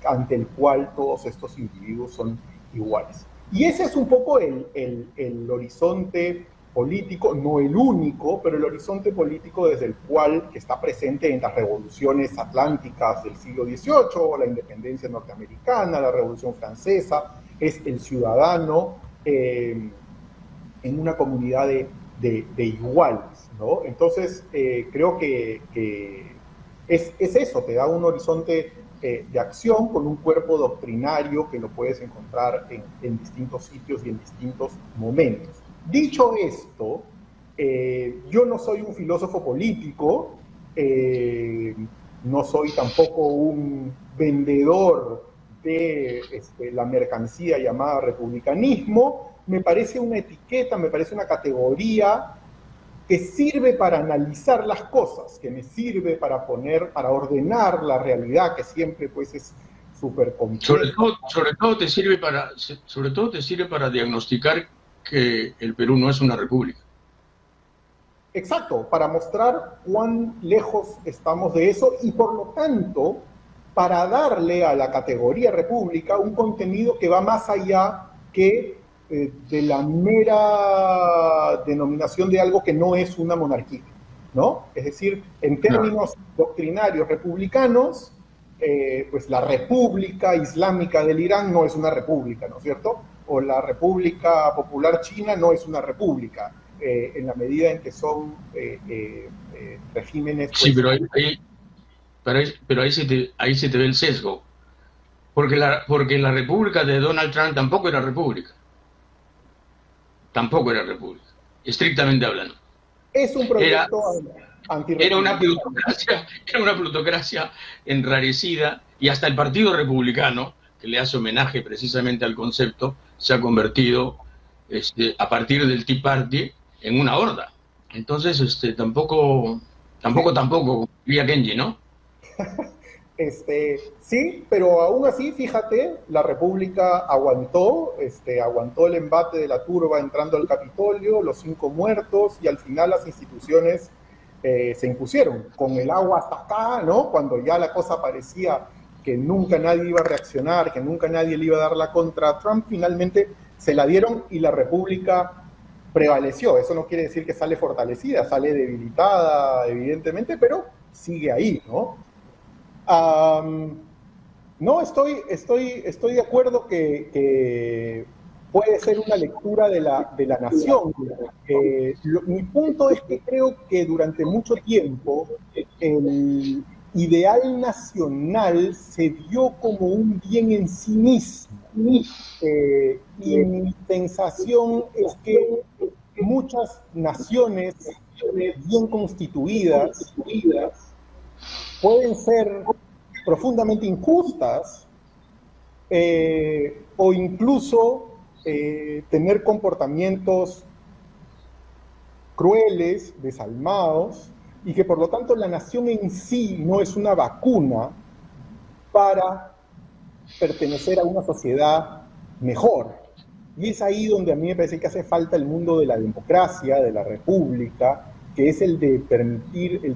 ante el cual todos estos individuos son iguales. Y ese es un poco el horizonte político, no el único, pero el horizonte político desde el cual que está presente en las revoluciones atlánticas del siglo XVIII, la independencia norteamericana, la Revolución Francesa, es el ciudadano en una comunidad de iguales, ¿no? Entonces, creo que es eso, te da un horizonte de acción con un cuerpo doctrinario que lo puedes encontrar en distintos sitios y en distintos momentos. Dicho esto, yo no soy un filósofo político, no soy tampoco un vendedor de la mercancía llamada republicanismo. Me parece una etiqueta, me parece una categoría que sirve para analizar las cosas, que me sirve para ordenar la realidad, que siempre pues es súper compleja. Sobre todo te sirve para diagnosticar que el Perú no es una república. Exacto, para mostrar cuán lejos estamos de eso y por lo tanto para darle a la categoría república un contenido que va más allá que de la mera denominación de algo que no es una monarquía, ¿no? Es decir, en términos doctrinarios republicanos, pues la República Islámica del Irán no es una república, ¿no es cierto? O la República Popular China no es una república, en la medida en que son regímenes... Pues, sí, pero ahí se te ve el sesgo, porque la República de Donald Trump tampoco era república. Tampoco era república, estrictamente hablando. Es un proyecto era una plutocracia enrarecida, y hasta el Partido Republicano, que le hace homenaje precisamente al concepto, se ha convertido, a partir del Tea Party, en una horda. Entonces, tampoco, vía Kenji, ¿no? Sí, pero aún así, fíjate, la República aguantó el embate de la turba entrando al Capitolio, los 5 muertos, y al final las instituciones se impusieron, con el agua hasta acá, ¿no? Cuando ya la cosa parecía que nunca nadie iba a reaccionar, que nunca nadie le iba a dar la contra a Trump, finalmente se la dieron y la República prevaleció. Eso no quiere decir que sale fortalecida, sale debilitada, evidentemente, pero sigue ahí, ¿no? No, estoy de acuerdo que puede ser una lectura de la nación. Mi punto es que creo que durante mucho tiempo el ideal nacional se vio como un bien en sí mismo. Y mi sensación es que muchas naciones bien constituidas pueden ser profundamente injustas o incluso tener comportamientos crueles, desalmados, y que por lo tanto la nación en sí no es una vacuna para pertenecer a una sociedad mejor. Y es ahí donde a mí me parece que hace falta el mundo de la democracia, de la república, que es el de permitir, el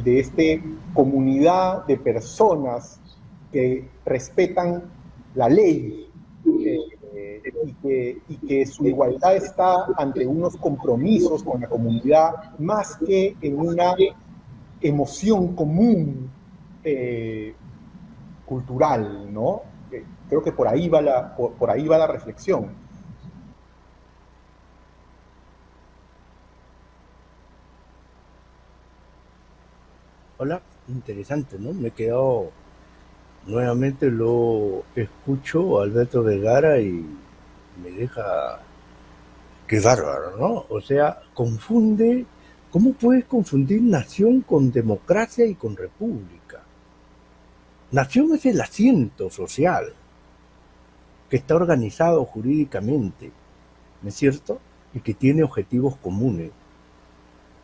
de este comunidad de personas que respetan la ley y que su igualdad está ante unos compromisos con la comunidad más que en una emoción común cultural, ¿no? Creo que por ahí va la reflexión. Hola, interesante, ¿no? Me he quedado, nuevamente lo escucho a Alberto Vergara y me deja, qué bárbaro, ¿no? O sea, confunde, ¿cómo puedes confundir nación con democracia y con república? Nación es el asiento social que está organizado jurídicamente, ¿no es cierto? Y que tiene objetivos comunes,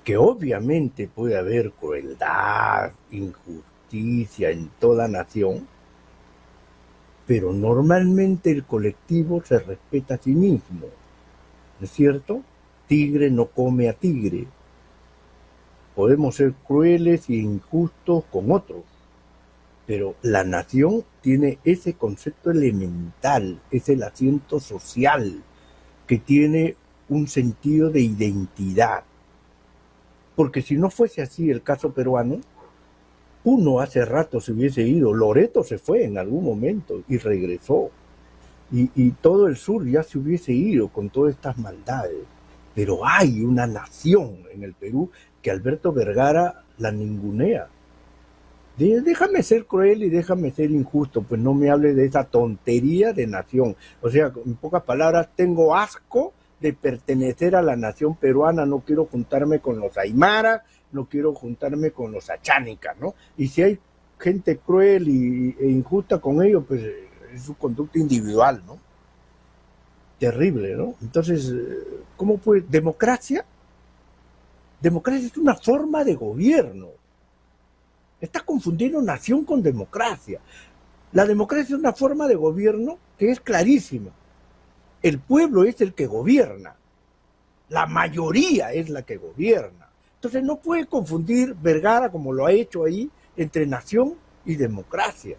que obviamente puede haber crueldad, injusticia en toda nación, pero normalmente el colectivo se respeta a sí mismo, ¿no es cierto? Tigre no come a tigre. Podemos ser crueles e injustos con otros, pero la nación tiene ese concepto elemental, es el asiento social que tiene un sentido de identidad. Porque si no fuese así el caso peruano, uno hace rato se hubiese ido. Loreto se fue en algún momento y regresó. Y todo el sur ya se hubiese ido con todas estas maldades. Pero hay una nación en el Perú que Alberto Vergara la ningunea. Déjame ser cruel y déjame ser injusto, pues no me hable de esa tontería de nación. O sea, en pocas palabras, tengo asco de pertenecer a la nación peruana, no quiero juntarme con los aymaras, no quiero juntarme con los achánicas, ¿no? Y si hay gente cruel e injusta con ellos, pues es su conducta individual, ¿no? Terrible, ¿no? Entonces, ¿cómo puede? ¿Democracia? Democracia es una forma de gobierno. Estás confundiendo nación con democracia. La democracia es una forma de gobierno que es clarísima. El pueblo es el que gobierna. La mayoría es la que gobierna. Entonces no puede confundir Vergara, como lo ha hecho ahí, entre nación y democracia.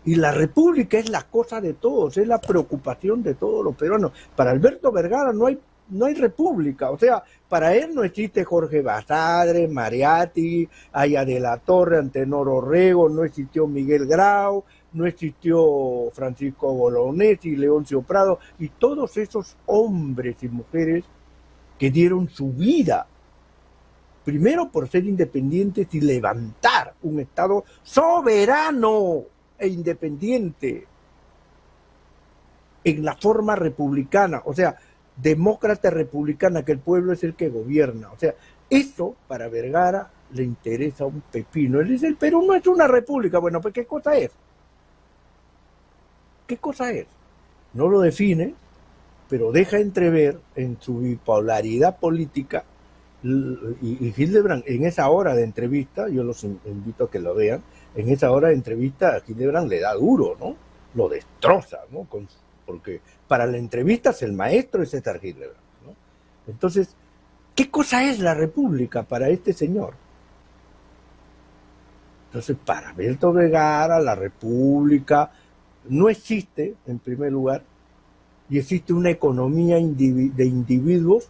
Y la república es la cosa de todos, es la preocupación de todos los peruanos. Para Alberto Vergara no hay república, o sea, para él no existe Jorge Basadre, Mariátegui, Aya de la Torre, Antenor Orrego, no existió Miguel Grau, no existió Francisco Bolognesi, Leoncio Prado, y todos esos hombres y mujeres que dieron su vida, primero por ser independientes y levantar un Estado soberano e independiente en la forma republicana, o sea, demócrata republicana, que el pueblo es el que gobierna. O sea, eso para Vergara le interesa un pepino. Él dice, el Perú no es una república. Bueno, pues ¿qué cosa es? ¿Qué cosa es? No lo define, pero deja entrever en su bipolaridad política, y Hildebrand en esa hora de entrevista, yo los invito a que lo vean, en esa hora de entrevista a Hildebrand le da duro, ¿no? Lo destroza, ¿no? Porque para la entrevista el maestro es César Hildebrand, ¿no? Entonces, ¿qué cosa es la república para este señor? Entonces, para Alberto Vergara, la república no existe, en primer lugar, y existe una economía de individuos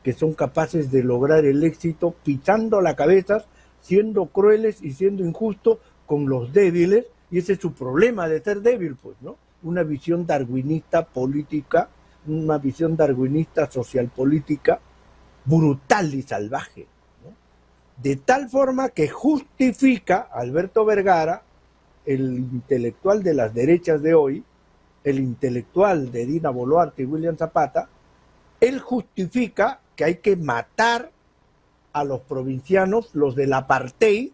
que son capaces de lograr el éxito pisando la cabeza, siendo crueles y siendo injustos con los débiles, y ese es su problema de ser débil, pues, ¿no? Una visión darwinista política, una visión darwinista social política brutal y salvaje, ¿no? De tal forma que justifica a Alberto Vergara, el intelectual de las derechas de hoy, el intelectual de Dina Boluarte y William Zapata, él justifica que hay que matar a los provincianos, los del apartheid,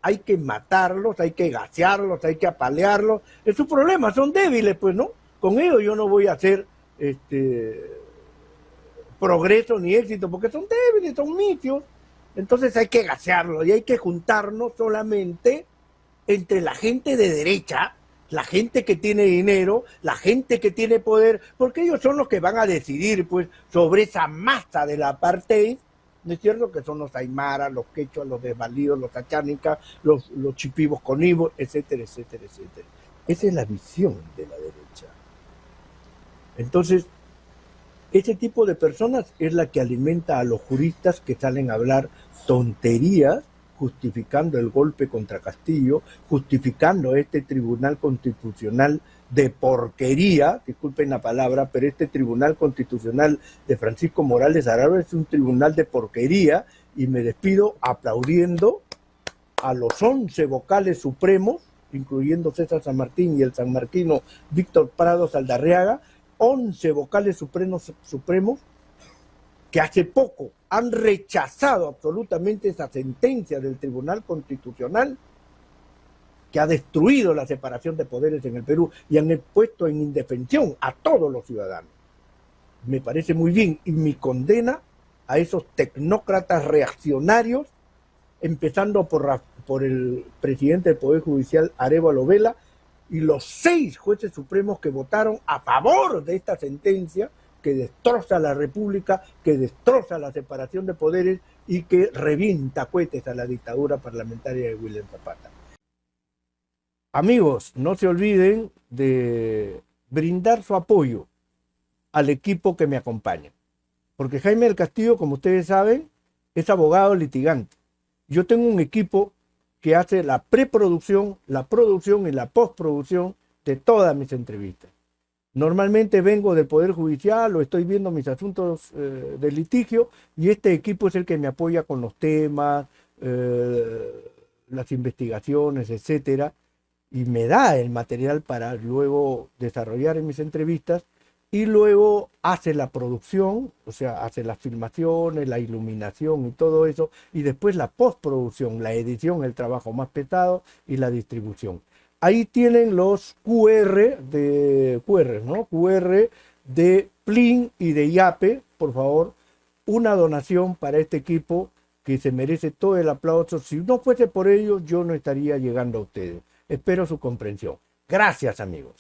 hay que matarlos, hay que gasearlos, hay que apalearlos. Es su problema, son débiles, pues, ¿no? Con ellos yo no voy a hacer progreso ni éxito, porque son débiles, son nicios. Entonces hay que gasearlos y hay que juntarnos solamente entre la gente de derecha, la gente que tiene dinero, la gente que tiene poder, porque ellos son los que van a decidir, pues, sobre esa masa del apartheid, ¿no es cierto? Que son los aymaras, los quechuas, los desvalidos, los achánicas, los chipivos conivos, etcétera, etcétera, etcétera. Esa es la visión de la derecha. Entonces, ese tipo de personas es la que alimenta a los juristas que salen a hablar tonterías, justificando el golpe contra Castillo, justificando este tribunal constitucional de porquería, disculpen la palabra, pero este tribunal constitucional de Francisco Morales Araro es un tribunal de porquería, y me despido aplaudiendo a los 11 vocales supremos, incluyendo César San Martín y el sanmarquino Víctor Prado Saldarriaga, 11 vocales supremos que hace poco han rechazado absolutamente esa sentencia del Tribunal Constitucional que ha destruido la separación de poderes en el Perú y han puesto en indefensión a todos los ciudadanos. Me parece muy bien, y mi condena a esos tecnócratas reaccionarios, empezando por el presidente del Poder Judicial, Arévalo Vela, y los 6 jueces supremos que votaron a favor de esta sentencia que destroza la República, que destroza la separación de poderes y que revienta cohetes a la dictadura parlamentaria de William Zapata. Amigos, no se olviden de brindar su apoyo al equipo que me acompaña, porque Jaime del Castillo, como ustedes saben, es abogado litigante. Yo tengo un equipo que hace la preproducción, la producción y la postproducción de todas mis entrevistas. Normalmente vengo del Poder Judicial o estoy viendo mis asuntos de litigio, y este equipo es el que me apoya con los temas, las investigaciones, etcétera, y me da el material para luego desarrollar en mis entrevistas, y luego hace la producción, o sea, hace las filmaciones, la iluminación y todo eso, y después la postproducción, la edición, el trabajo más pesado, y la distribución. Ahí tienen los QR de Plin y de IAPE, por favor, una donación para este equipo que se merece todo el aplauso. Si no fuese por ellos, yo no estaría llegando a ustedes. Espero su comprensión. Gracias, amigos.